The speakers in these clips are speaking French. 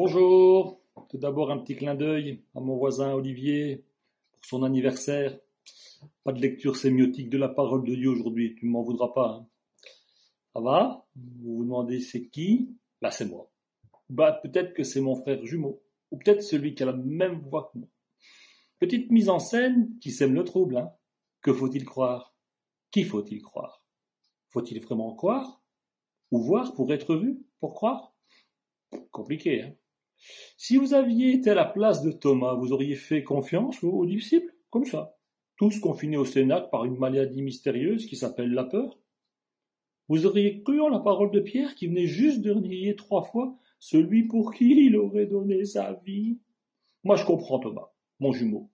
Bonjour, tout d'abord un petit clin d'œil à mon voisin Olivier pour son anniversaire. Pas de lecture sémiotique de la parole de Dieu aujourd'hui, tu ne m'en voudras pas, hein. Ça va? Vous vous demandez c'est qui? Bah c'est moi. Peut-être que c'est mon frère jumeau, ou peut-être celui qui a la même voix que moi. Petite mise en scène qui sème le trouble, hein. Que faut-il croire? Qui faut-il croire? Faut-il vraiment croire? Ou voir pour être vu? Pour croire? Compliqué, hein. Si vous aviez été à la place de Thomas, vous auriez fait confiance aux disciples, comme ça, tous confinés au Cénacle par une maladie mystérieuse qui s'appelle la peur. Vous auriez cru en la parole de Pierre qui venait juste de nier 3 fois celui pour qui il aurait donné sa vie. Moi, je comprends Thomas, mon jumeau.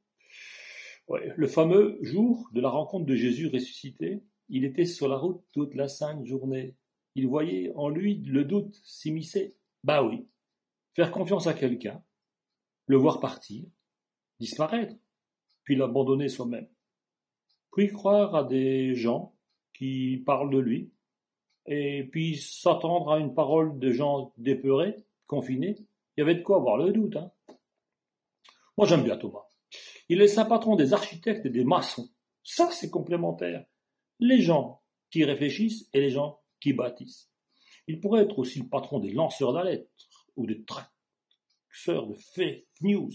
Ouais, le fameux jour de la rencontre de Jésus ressuscité, il était sur la route toute la sainte journée. Il voyait en lui le doute s'immiscer. Bah oui, faire confiance à quelqu'un, le voir partir, disparaître, puis l'abandonner soi-même. Puis croire à des gens qui parlent de lui, et puis s'attendre à une parole de gens dépeurés, confinés. Il y avait de quoi avoir le doute, hein. Moi, j'aime bien Thomas. Il est un patron des architectes et des maçons. Ça, c'est complémentaire. Les gens qui réfléchissent et les gens qui bâtissent. Il pourrait être aussi le patron des lanceurs d'alerte ou des traqueurs de fake news.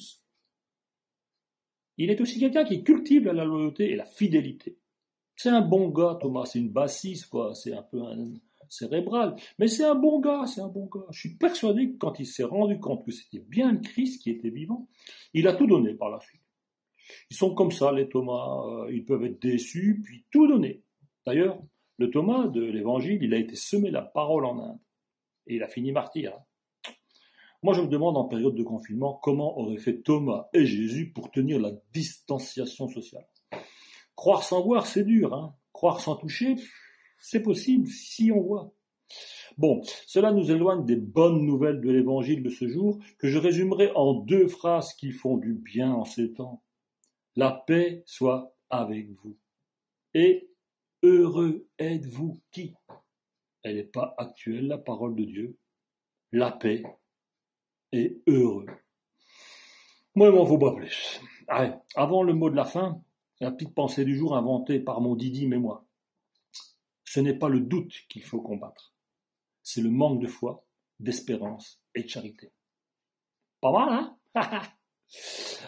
Il est aussi quelqu'un qui cultive la loyauté et la fidélité. C'est un bon gars, Thomas, c'est une bassiste, quoi, c'est un peu un cérébral, mais c'est un bon gars, c'est un bon gars. Je suis persuadé que quand il s'est rendu compte que c'était bien le Christ qui était vivant, il a tout donné par la suite. Ils sont comme ça, les Thomas, ils peuvent être déçus, puis tout donner. D'ailleurs, le Thomas de l'Évangile, il a été semé la parole en Inde, et il a fini martyr, hein. Moi, je me demande en période de confinement comment auraient fait Thomas et Jésus pour tenir la distanciation sociale. Croire sans voir, c'est dur, hein. Croire sans toucher, c'est possible si on voit. Bon, cela nous éloigne des bonnes nouvelles de l'Évangile de ce jour, que je résumerai en 2 phrases qui font du bien en ces temps. La paix soit avec vous. Et heureux êtes-vous qui? Elle n'est pas actuelle, la parole de Dieu. La paix et heureux. Moi, il m'en faut pas plus. Allez, avant le mot de la fin, la petite pensée du jour inventée par mon Didi mais moi. Ce n'est pas le doute qu'il faut combattre. C'est le manque de foi, d'espérance et de charité. Pas mal, hein?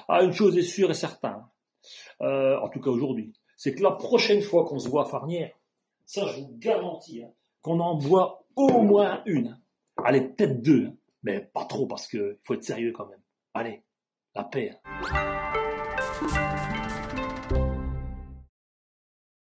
Une chose est sûre et certaine, en tout cas aujourd'hui, c'est que la prochaine fois qu'on se voit à Farnières, ça je vous garantis, hein, qu'on en boit au moins une, hein. Allez, peut-être 2, hein, mais pas trop parce qu'il faut être sérieux quand même. Allez, la paix, hein.